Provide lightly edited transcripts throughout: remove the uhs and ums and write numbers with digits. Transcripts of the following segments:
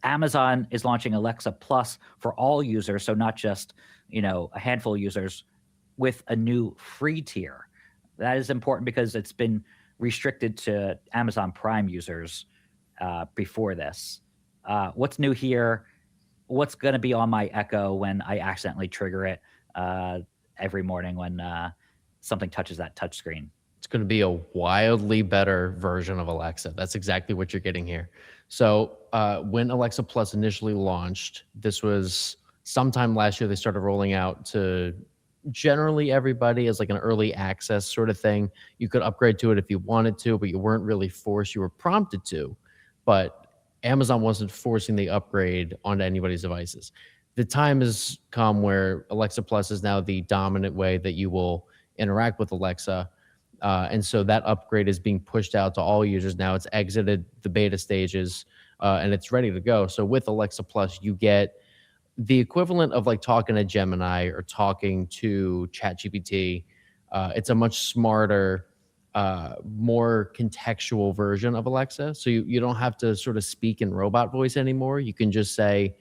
Amazon is launching Alexa Plus for all users, so not just, a handful of users, with a new free tier. That is important because it's been restricted to Amazon Prime users before this. What's new here? What's going to be on my Echo when I accidentally trigger it every morning when something touches that touchscreen? It's going to be a wildly better version of Alexa. That's exactly what you're getting here. So when Alexa Plus initially launched, this was sometime last year, they started rolling out to generally everybody as like an early access sort of thing. You could upgrade to it if you wanted to, but you weren't really forced. You were prompted to, but Amazon wasn't forcing the upgrade onto anybody's devices. The time has come where Alexa Plus is now the dominant way that you will interact with Alexa. And so that upgrade is being pushed out to all users now. It's exited the beta stages and it's ready to go. So with Alexa Plus, you get the equivalent of like talking to Gemini or talking to ChatGPT. It's a much smarter, more contextual version of Alexa. So you don't have to sort of speak in robot voice anymore. You can just say,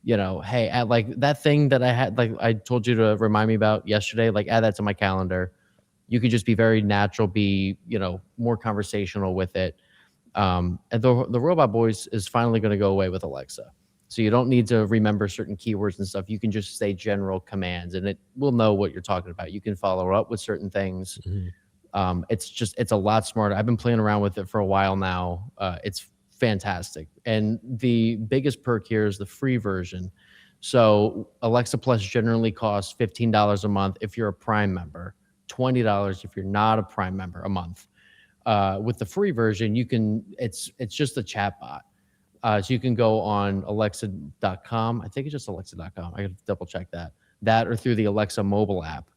hey, add like that thing that I had, like I told you to remind me about yesterday, like add that to my calendar. You could just be very natural, be, more conversational with it. And the robot voice is finally going to go away with Alexa. So you don't need to remember certain keywords and stuff. You can just say general commands and it will know what you're talking about. You can follow up with certain things. It's a lot smarter. I've been playing around with it for a while now. It's fantastic. And the biggest perk here is the free version. So Alexa Plus generally costs $15 a month if you're a Prime member, $20 if you're not a Prime member a month. With the free version, it's just a chat bot. So you can go on alexa.com. I think it's just alexa.com. I got to double check that or through the Alexa mobile app.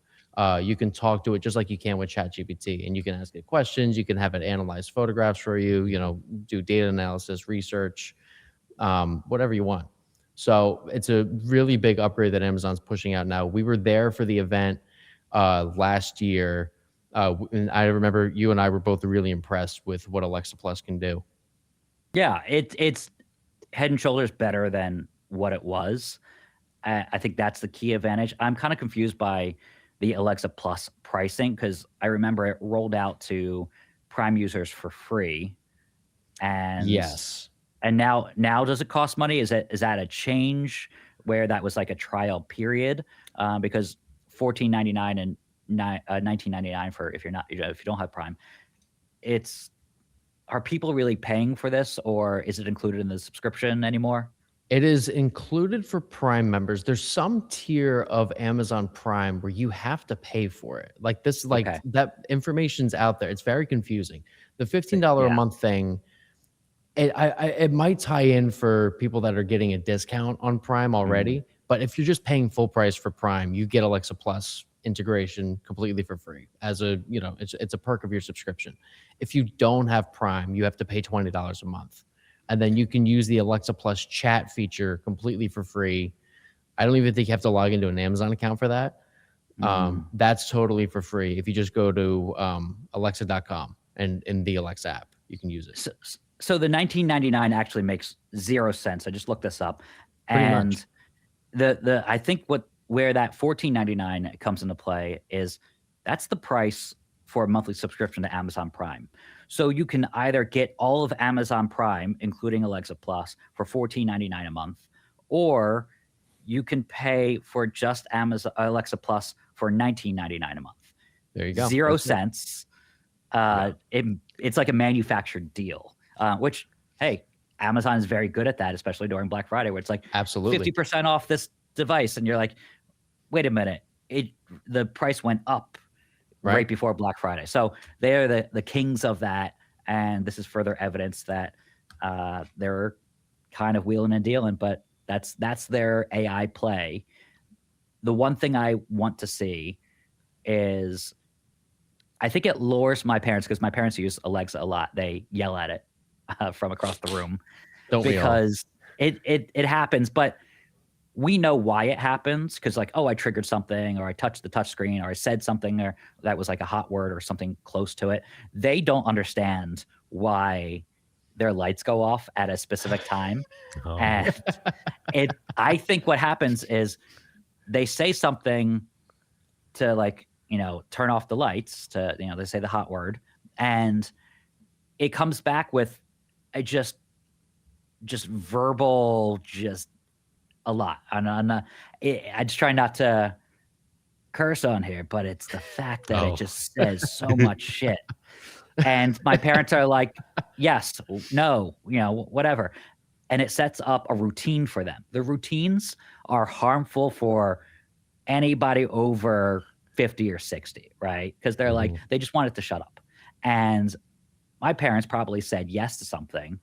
You can talk to it just like you can with ChatGPT, and you can ask it questions. You can have it analyze photographs for you, do data analysis, research, whatever you want. So it's a really big upgrade that Amazon's pushing out now. We were there for the event last year. And I remember you and I were both really impressed with what Alexa Plus can do. Yeah, it's head and shoulders better than what it was. I think that's the key advantage. I'm kind of confused by the Alexa Plus pricing because I remember it rolled out to Prime users for free, and Yes. and now does it cost money? Is that a change where that was like a trial period? Because $14.99 and $19.99 for if you're not if you don't have Prime, it's are people really paying for this or is it included in the subscription anymore? It is included for Prime members. There's some tier of Amazon Prime where you have to pay for it. Like this, like Okay. that information's out there. It's very confusing. The $15 a Yeah. month thing, it might tie in for people that are getting a discount on Prime Mhm. already. But if you're just paying full price for Prime, you get Alexa Plus integration completely for free as it's a perk of your subscription. If you don't have Prime, you have to pay $20 a month. And then you can use the Alexa Plus chat feature completely for free. I don't even think you have to log into an Amazon account for that. Mm. That's totally for free. If you just go to alexa.com and in the Alexa app, you can use it. So the 1999 actually makes 0 sense. I just looked this up, Pretty much. and the I think where that 14.99 comes into play is that's the price for a monthly subscription to Amazon Prime. So you can either get all of Amazon Prime, including Alexa Plus, for 14.99 a month, or you can pay for just Amazon Alexa Plus for 19.99 a month. There you go. 0 That's it. cents. Yeah. It's like a manufactured deal, which, hey, Amazon is very good at that, especially during Black Friday, where it's like Absolutely. 50% off this device, and you're like, wait a minute, the price went up right Right. before Black Friday. So they are the kings of that, and this is further evidence that they're kind of wheeling and dealing, but that's their AI play. The one thing I want to see is I think it lures my parents because my parents use Alexa a lot. They yell at it from across the room Don't we all? because it happens, but we know why it happens because like, oh, I triggered something or I touched the touch screen or I said something or that was like a hot word or something close to it. They don't understand why their lights go off at a specific time. Oh. And I think what happens is they say something to, like, turn off the lights, to, they say the hot word, and it comes back with a just verbal, just a lot. I just try not to curse on here, but it's the fact that it just says so much shit. And my parents are like, yes, no, whatever. And it sets up a routine for them. The routines are harmful for anybody over 50 or 60, right? Because they're like, they just want it to shut up. And my parents probably said yes to something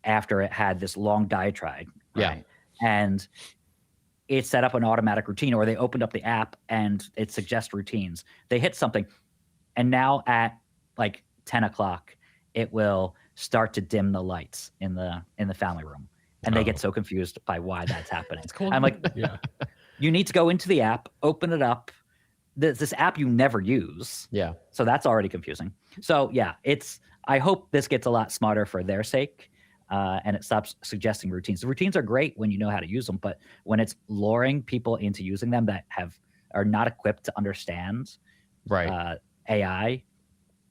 after it had this long diatribe. Right? Yeah. And it set up an automatic routine, or they opened up the app and it suggests routines. They hit something, and now at like 10 o'clock, it will start to dim the lights in the family room. And they get so confused by why that's happening. Cool. I'm like, Yeah. You need to go into the app, open it up. This app you never use. Yeah. So that's already confusing. So yeah, I hope this gets a lot smarter for their sake. And it stops suggesting routines. The routines are great when you know how to use them, but when it's luring people into using them that are not equipped to understand AI,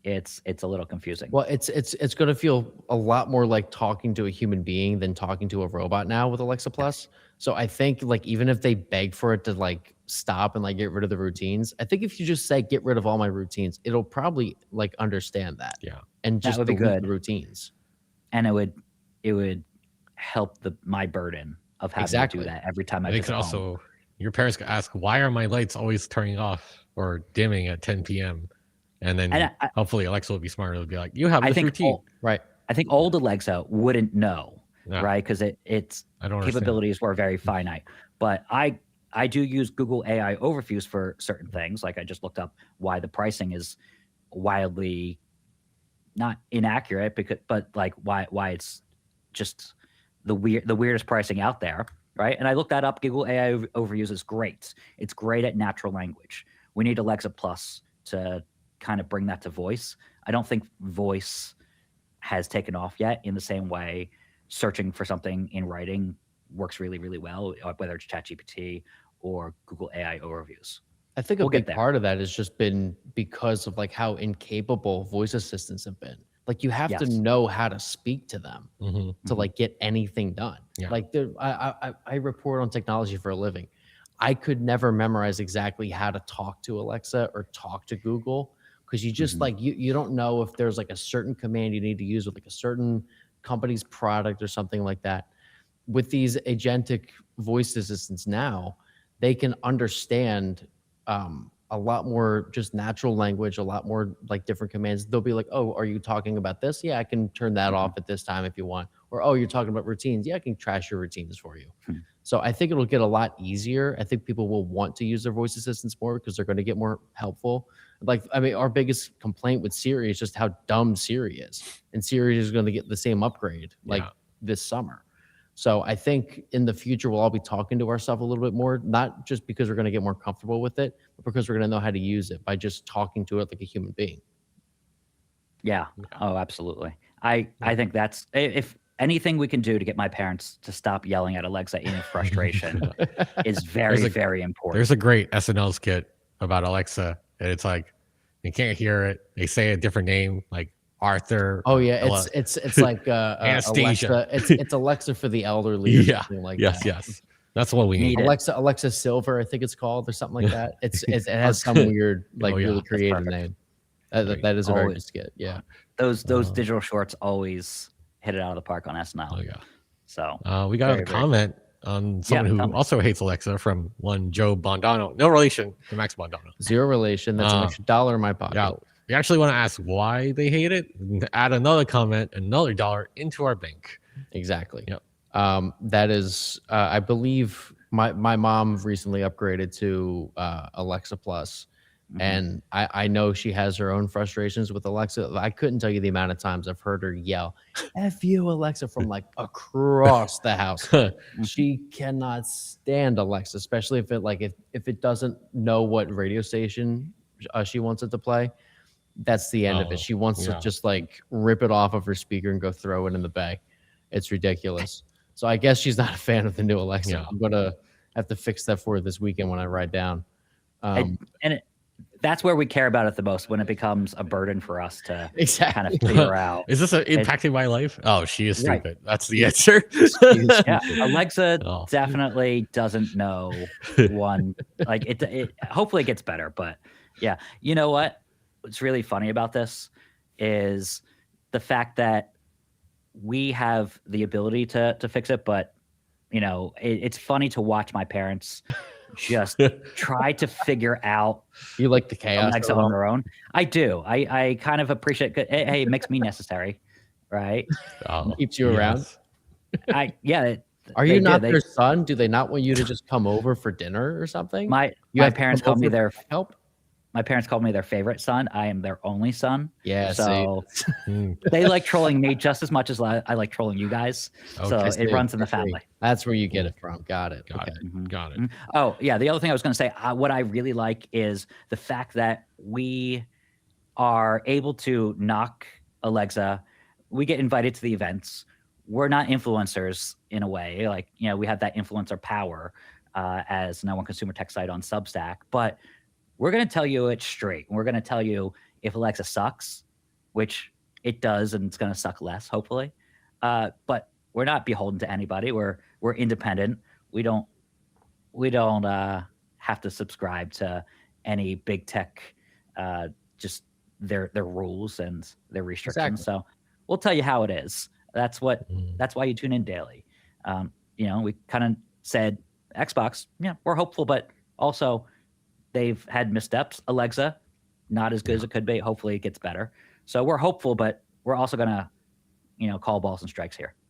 it's a little confusing. Well, it's going to feel a lot more like talking to a human being than talking to a robot now with Alexa Plus. So I think, like, even if they beg for it to like stop and like get rid of the routines, I think if you just say get rid of all my routines, it'll probably like understand that. Yeah. And just would be delete good. the routines. And it would help my burden of having to do that every time I They visit could home. also, your parents could ask, why are my lights always turning off or dimming at 10 p.m.? And then hopefully Alexa will be smart. It'll be like, you have this routine. I think old Alexa wouldn't know, right? Because its capabilities were very finite. But I do use Google AI overviews for certain things. Like I just looked up why the pricing is wildly not inaccurate, but like why it's just the weirdest pricing out there, right? And I looked that up. Google AI overviews is great. It's great at natural language. We need Alexa Plus to kind of bring that to voice. I don't think voice has taken off yet in the same way searching for something in writing works really, really well, whether it's ChatGPT or Google AI overviews. I think a big part of that has just been because of like how incapable voice assistants have been. Like you have to know how to speak to them to like get anything done. Yeah. Like I report on technology for a living. I could never memorize exactly how to talk to Alexa or talk to Google, because you just like you don't know if there's like a certain command you need to use with like a certain company's product or something like that. With these agentic voice assistants now, they can understand a lot more just natural language, a lot more like different commands. They'll be like, oh, are you talking about this? Yeah, I can turn that off at this time if you want. Or, oh, you're talking about routines. Yeah, I can trash your routines for you. So I think it'll get a lot easier. I think people will want to use their voice assistants more because they're going to get more helpful. Like, I mean, our biggest complaint with Siri is just how dumb Siri is. And Siri is going to get the same upgrade like this summer. So I think in the future, we'll all be talking to ourselves a little bit more, not just because we're going to get more comfortable with it, but because we're going to know how to use it by just talking to it like a human being. Yeah. Oh, absolutely. I think that's, if anything we can do to get my parents to stop yelling at Alexa in frustration is very, very important. There's a great SNL skit about Alexa, and it's like, you can't hear it. They say a different name, like Arthur. Oh yeah, it's like Anastasia. Alexa. It's Alexa for the elderly. Or something like that. Yes. That's what we need. Alexa Silver, I think it's called, or something like that. It has some weird, like really creative name. That is a very good skit. Yeah. Those digital shorts always hit it out of the park on SNL. Oh yeah. So we got a comment on someone who also hates Alexa from one Joe Bondano. No relation to Max Bondano. Zero relation. That's an extra $1 in my pocket. Yeah. We actually want to ask why they hate it and add another comment, another $1 into our bank. Exactly. Yep. That is, I believe my mom recently upgraded to Alexa Plus, and I know she has her own frustrations with Alexa. I couldn't tell you the amount of times I've heard her yell, "F you, Alexa," from like across the house. She cannot stand Alexa, especially if it doesn't know what radio station she wants it to play. that's the end of Oh, it. She wants to yeah. just like rip it off of her speaker and go throw it in the bag. It's ridiculous. So I guess she's not a fan of the new Alexa. Yeah. I'm gonna have to fix that for her this weekend when I ride down. That's where we care about it the most, when it becomes a burden for us to Exactly. kind of figure out. Is this impacting my life? Oh, she is Right. stupid. That's the answer. Yeah, Alexa Oh. definitely doesn't know one. Like it hopefully it gets better, but yeah. You know what? What's really funny about this is the fact that we have the ability to fix it, but you know, it's funny to watch my parents just try to figure out You like the chaos Alexa of it all? on their own. I do. I kind of appreciate. Hey, it makes me necessary, right? Oh, Keeps you around? Yeah. Are they you do. not their son? Do they not want you to just come over for dinner or something? My You have to parents come called me over their for help. my parents called me their favorite son. I am their only son. Yeah, So Hmm. they like trolling me just as much as I like trolling you guys. So Okay. it runs in the I see. family. That's where you get it from. Got it. Got Okay. it. Mhm. Got it. Mhm. Oh, yeah. The other thing I was going to say, what I really like is the fact that we are able to knock Alexa. We get invited to the events. We're not influencers in a way. Like, you know, we have that influencer power as No One Consumer Tech site on Substack. But we're going to tell you it straight. We're going to tell you if Alexa sucks, which it does, and it's going to suck less, hopefully. But we're not beholden to anybody. We're independent. We don't have to subscribe to any big tech, just their rules and their restrictions. Exactly. So we'll tell you how it is. That's why you tune in daily. You know, we kind of said Xbox, yeah, we're hopeful, but also they've had missteps. Alexa, not as good as it could be. Hopefully it gets better. So we're hopeful, but we're also gonna, call balls and strikes here.